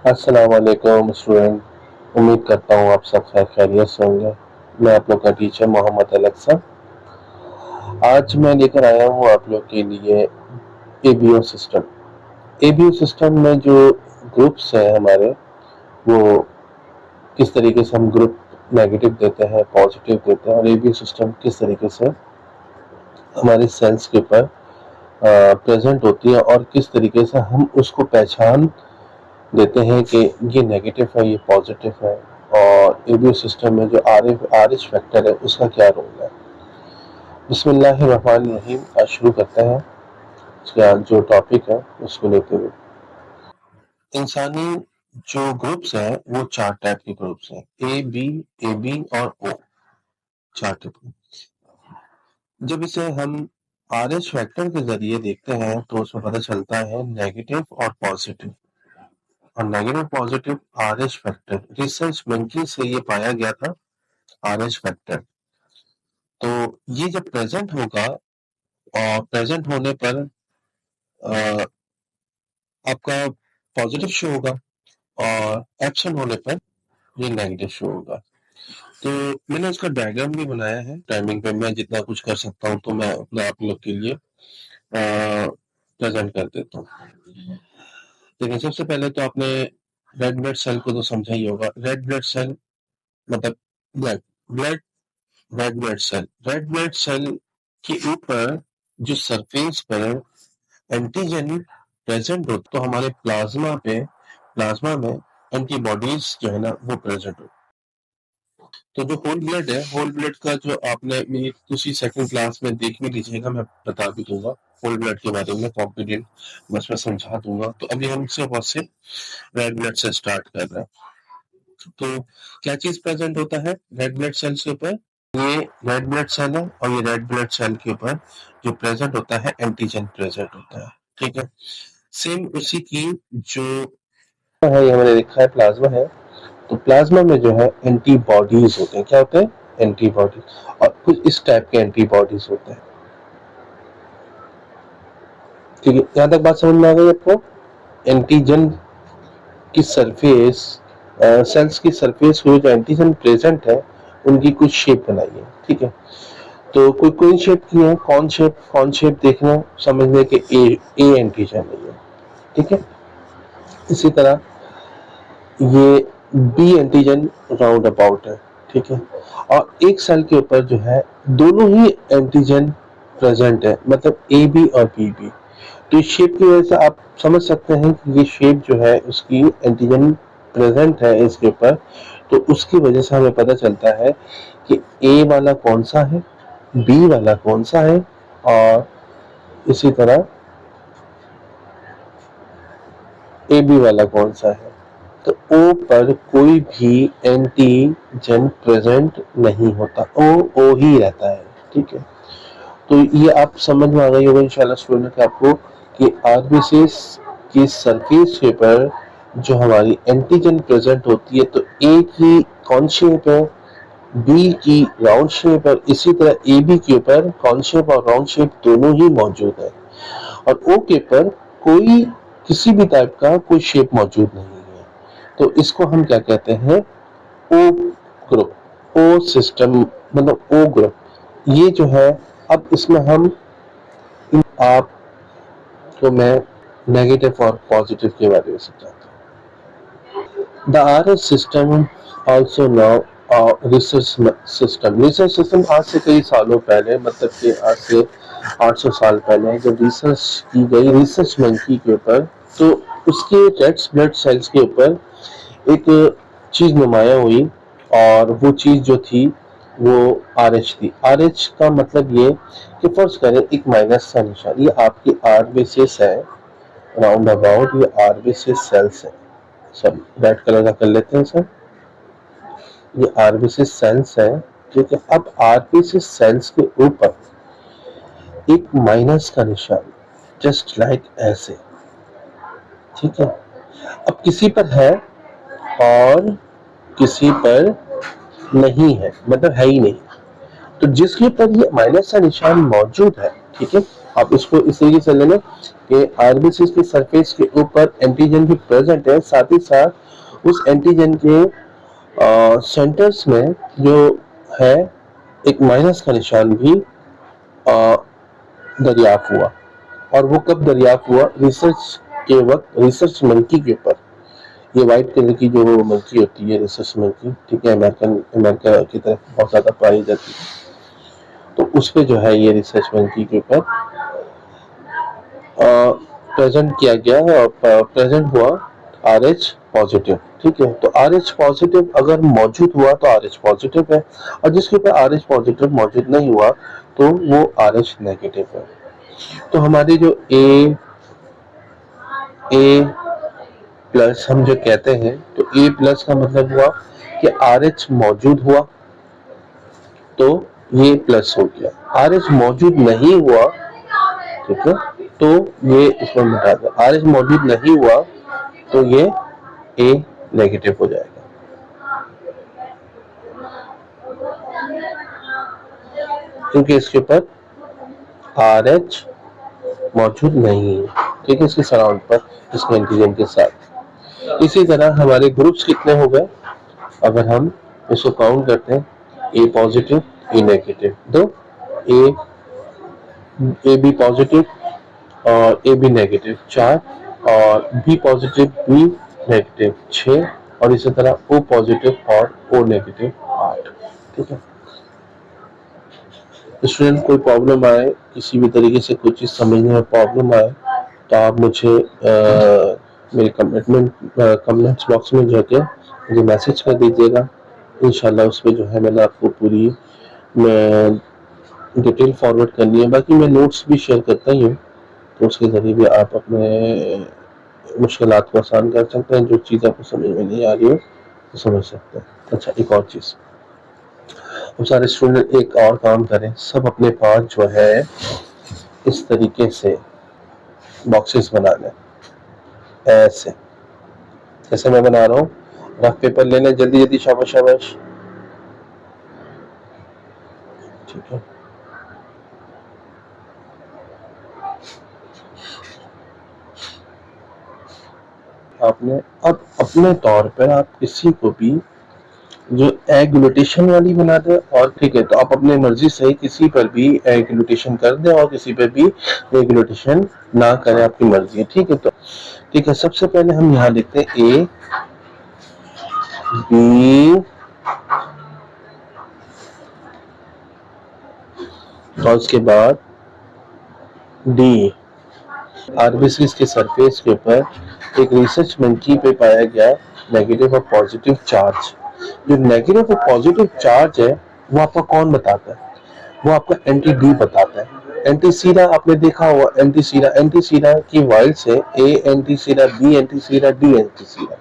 अस्सलाम वालेकुम स्टूडेंट। उम्मीद करता हूँ आप सब खैर खैरियत से होंगे। मैं आप लोग का टीचर मोहम्मद अलक्सा। आज मैं लेकर आया हूँ आप लोग के लिए एबीओ सिस्टम। एबीओ सिस्टम में जो ग्रुप्स हैं हमारे, वो किस तरीके से हम ग्रुप नेगेटिव देते हैं, पॉजिटिव देते हैं, और एबीओ सिस्टम किस तरीके से हमारे सेल्स के ऊपर प्रेजेंट होती है और किस तरीके से हम उसको पहचान देते हैं कि ये नेगेटिव है, ये पॉजिटिव है, और एबीओ सिस्टम में जो आर एच फैक्टर है उसका क्या रोल है। बिस्मिल्लाहिर्रहमानिर्रहीम। आज शुरू करते हैं इसका जो टॉपिक है उसको लेते हुए। इंसानी जो ग्रुप्स हैं वो चार टाइप के ग्रुप्स हैं, ए बी और ओ, चार टाइप। जब इसे हम आर एच फैक्टर के जरिए देखते हैं तो उसमें पता चलता है नेगेटिव और पॉजिटिव। और negative positive R H factor research monkey से ये पाया गया था। आर एच फैक्टर तो ये जब प्रेजेंट होगा और प्रेजेंट होने पर अ, आपका पॉजिटिव शो होगा और एब्सेंट होने पर ये नेगेटिव शो होगा। तो मैंने उसका डायग्राम भी बनाया है। टाइमिंग पे मैं जितना कुछ कर सकता हूँ तो मैं अपना आप लोग के लिए प्रेजेंट कर देता हूँ। देखिए, सबसे पहले तो आपने रेड ब्लड सेल को तो समझा ही होगा। रेड ब्लड सेल मतलब blood blood red blood cell के ऊपर जो सरफेस पर एंटीजन प्रेजेंट हो तो हमारे प्लाज्मा में एंटीबॉडीज जो है ना वो प्रेजेंट हो। तो जो होल ब्लड है, होल ब्लड का जो आपने मेरी किसी सेकंड क्लास में देख भी लीजिएगा, मैं बता भी दूंगा होल ब्लड के बारे में कॉम्पिटेंट, बस मैं समझा दूंगा। तो अभी हम सिर्फ और सिर्फ रेड ब्लड से स्टार्ट कर रहे हैं। तो क्या चीज प्रेजेंट होता है रेड ब्लड सेल्स के ऊपर? ये रेड ब्लड सेल है और ये रेड ब्लड सेल के ऊपर जो प्रेजेंट होता है एंटीजन प्रेजेंट होता है। ठीक है, सेम उसी की जो है, ये हमने देखा है प्लाज्मा है। तो प्लाज्मा में जो है एंटीबॉडीज होते हैं। क्या होते हैं? एंटीबॉडीज। और कुछ इस टाइप के एंटीबॉडीज होते हैं। ठीक है, यहाँ तक बात समझ में आ गई आपको? एंटीजन की सरफेस, सेल्स की सरफेस में जो एंटीजन प्रेजेंट है उनकी कुछ शेप बनाई है। ठीक है, तो कोई शेप की है, कौन शेप देखना समझने के ए एंटीजन है ये। ठीक है, इसी तरह ये बी एंटीजन राउंड अबाउट है। ठीक है, और एक सेल के ऊपर जो है दोनों ही एंटीजन प्रेजेंट है, मतलब ए बी और बी बी। तो इस शेप की वजह से आप समझ सकते हैं कि ये शेप जो है उसकी एंटीजन प्रेजेंट है इसके ऊपर। तो उसकी वजह से हमें पता चलता है कि ए वाला कौन सा है, बी वाला कौन सा है, और इसी तरह ए बी वाला कौन सा है। तो ओ पर कोई भी एंटीजन प्रेजेंट नहीं होता, ओ ही रहता है। ठीक है, तो ये आप समझ में आ गई होगा इंशाल्लाह स्टूडेंट आपको कि आरबीसीएस की सरफेस पर जो हमारी एंटीजन प्रेजेंट होती है तो ए की कौन शेप है, बी की राउंड शेप है, इसी तरह ए बी के ऊपर कौन शेप और राउंड शेप दोनों ही मौजूद है। और ओ के ऊपर कोई किसी भी टाइप का कोई शेप मौजूद नहीं है। तो इसको हम क्या कहते हैं? ओ ग्रुप, ओ सिस्टम, मतलब ओ ग्रुप। ये जो है, अब इसमें हम आपको मैं नेगेटिव और पॉजिटिव के बारे में समझाता हूँ। The R S system also now research system आज से कई सालों पहले, मतलब कि आज से 800 साल पहले जब रिसर्च की गई रिसर्च मंकी के ऊपर, तो उसके रेड ब्लड सेल्स के ऊपर एक चीज नुमाया हुई। और वो चीज जो थी वो आर एच थी। आर एच का मतलब ये कि फर्ज करें एक माइनस का निशान, ये आपकी आर बेसिस है, राउंड अबाउट ये आर बेसिस सेल्स है। सब रेड कलर का कर लेते हैं सर, ये आर बेसिस सेल्स है। ठीक है, अब आर बेसिस सेल्स के ऊपर एक माइनस का निशान, जस्ट लाइक ऐसे। ठीक है, अब किसी पर है और किसी पर नहीं है, मतलब है ही नहीं। तो जिसके ऊपर ये माइनस का निशान मौजूद है, ठीक है, आप इसको इस तरीके से लेना कि आरबीसी के सरफेस के ऊपर एंटीजन भी प्रेजेंट है, साथ ही साथ उस एंटीजन के सेंटर्स में जो है एक माइनस का निशान भी दरियाफ्त हुआ। और वो कब दरियाफ्त हुआ? रिसर्च के वक्त, रिसर्च मंकी के ऊपर। ये व्हाइट कलर की जो मंकी होती है, रिसर्च मंकी, ठीक है, अमेरिका की तरफ बहुत ज्यादा पाई जाती है, तो उस पे जो है ये रिसर्च मंकी के ऊपर प्रेजेंट किया गया और प्रेजेंट हुआ RH पॉजिटिव। ठीक है, तो RH पॉजिटिव अगर मौजूद हुआ तो RH पॉजिटिव है, और जिसके ऊपर RH पॉजिटिव मौजूद नहीं हुआ तो वो RH नेगेटिव है। तो हमारी जो ए प्लस हम जो कहते हैं, तो ए प्लस का मतलब हुआ कि RH मौजूद हुआ तो ये प्लस हो गया, RH मौजूद नहीं हुआ, ठीक है, तो ये इसमें मिटा दो, RH मौजूद नहीं हुआ तो ये A नेगेटिव हो जाएगा। क्योंकि इसके ऊपर RH मौजूद नहीं है, ठीक है, इसके सराउंड पर, इसके एंटीजन के साथ। इसी तरह हमारे ग्रुप्स कितने हो गए? अगर हम इसको काउंट करते हैं, A पॉजिटिव, A नेगेटिव, दो, ए बी पॉजिटिव और ए बी नेगेटिव 4, और बी पॉजिटिव बी नेगेटिव 6, और इसी तरह ओ पॉजिटिव और ओ नेगेटिव 8। ठीक है, स्टूडेंट कोई प्रॉब्लम आए, किसी भी तरीके से कोई चीज़ समझने में प्रॉब्लम आए, तो आप मुझे मेरे कमेंट्स बॉक्स में जाके मुझे मैसेज कर दीजिएगा। इंशाल्लाह उस पर जो है मैंने आपको पूरी डिटेल फॉरवर्ड करनी है। बाकी मैं नोट्स भी शेयर करता ही हूँ, तो उसके ज़रिए भी आप अपने मुश्किलात को आसान कर सकते हैं। जो चीज़ आपको समझ में नहीं आ रही है तो समझ सकते हैं। अच्छा, एक और चीज़, अब सारे स्टूडेंट एक और काम करें, सब अपने पास जो है इस तरीके से बॉक्सेस बना लें, ऐसे जैसे मैं बना रहा हूँ। रफ पेपर ले लें, जल्दी जल्दी, शाबाश शाबाश, ठीक है। आपने अब अपने तौर पर आप किसी को भी जो एग्लूटेशन वाली बना दे, और ठीक है, तो आप अपनी मर्जी से किसी पर भी एग्लूटेशन कर दे और किसी पर भी एग्लूटेशन ना करें, आपकी मर्जी है। ठीक है, तो ठीक है, सबसे पहले हम यहाँ लिखते हैं ए बी, और उसके बाद डी। आरबीसी के सरफेस के ऊपर एक रिसर्च मंकी पे पाया गया नेगेटिव और पॉजिटिव चार्ज। जो नेगेटिव और पॉजिटिव चार्ज है वो आपका कौन बताता है? वो आपका एंटी डी बताता है। एंटी सीरा आपने देखा हुआ, एंटी सीरा की वाइल्स है ए एंटी सीरा, बी एंटी सीरा, डी एंटी सीरा।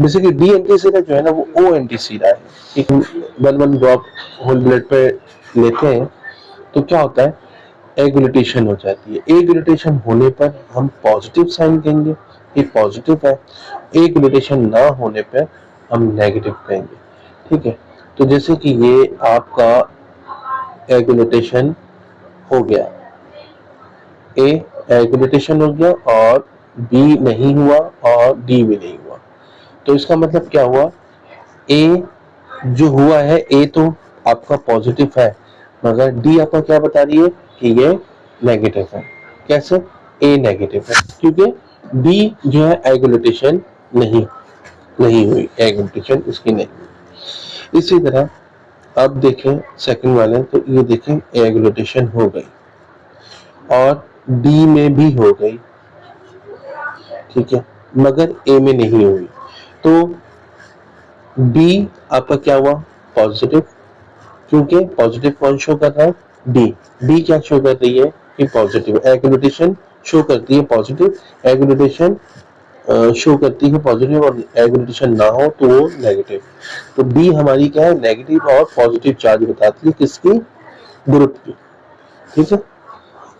बेसिकली डी एंटी सीरा जो है ना, वो ओ एंटी सीरा है। एक 1 ड्रॉप होल ब्लड पे लेते हैं तो क्या होता है, एग्लूटेशन हो जाती है। एग्लूटेशन होने पर हम पॉजिटिव साइन कहेंगे, ये पॉजिटिव है। एग्लूटेशन ना होने पर हम नेगेटिव कहेंगे। ठीक है, तो जैसे कि ये आपका एग्लूटेशन हो गया, ए एग्लूटेशन हो गया और बी नहीं हुआ और डी भी नहीं हुआ, तो इसका मतलब क्या हुआ, ए जो हुआ है, ए तो आपका पॉजिटिव है, मगर डी आपका क्या बता रही है कि ये नेगेटिव है। कैसे? ए नेगेटिव है क्योंकि डी जो है एग्लूटेशन नहीं हुई, एग्लूटेशन इसकी नहीं हुई। इसी तरह अब देखें सेकंड वाले, तो ये देखें एग्लूटेशन हो गई और डी में भी हो गई, ठीक है, मगर ए में नहीं हुई, तो डी आपका क्या हुआ, पॉजिटिव, क्योंकि पॉजिटिव कौन शो कर रहा है, डी। डी क्या शो कर रही है कि पॉजिटिव, एग्लूटेशन शो करती है पॉजिटिव, एग्लूटेशन शो करती है पॉजिटिव, और एग्लूटेशन ना हो तो वो नेगेटिव। तो डी हमारी क्या है, नेगेटिव और पॉजिटिव चार्ज बताती है किसकी, ग्रुप की। ठीक है,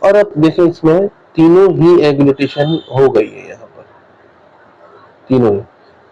और अब देखें इसमें तीनों ही एग्लूटेशन हो गई है, यहाँ पर तीनों ही,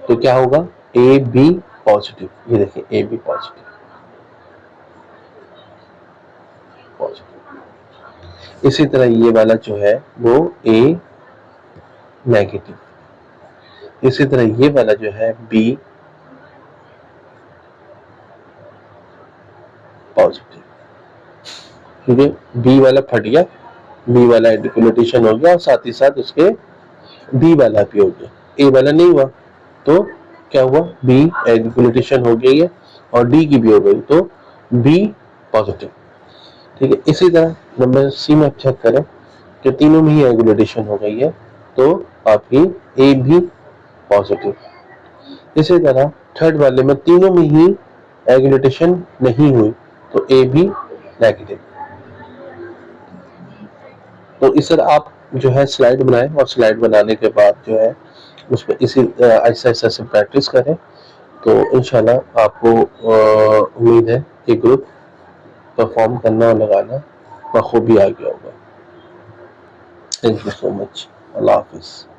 तो क्या होगा, ए बी पॉजिटिव, ये देखिए ए बी पॉजिटिव, इसी तरह ये वाला जो है वो A नेगेटिव, इसी तरह ये वाला जो है B पॉजिटिव, क्योंकि B वाला फट गया, B वाला एडिकुलेटेशन हो गया और साथ ही साथ उसके B वाला भी हो गया, A वाला नहीं हुआ, तो क्या हुआ, B एडिकुलेटेशन हो गई है और D की भी हो गई, तो B पॉजिटिव। ठीक है, इसी तरह नंबर C में चेक करें कि तीनों में ही एडिकुलेटेशन हो गई है, तो आपकी A भी पॉजिटिव। इसी तरह थर्ड वाले में तीनों में ही एडिकुलेटेशन नहीं हुई, तो A भी नेगेटिव। तो इस तरह आप जो है स्लाइड बनाएं और स्लाइड बनाने के बाद जो है उस पर इसी ऐसा ऐसा से प्रैक्टिस करें, तो इंशाल्लाह आपको उम्मीद है कि ग्रुप परफॉर्म करना और लगाना बखूबी आ गया होगा। Thank you so much. Allah हाफिज़।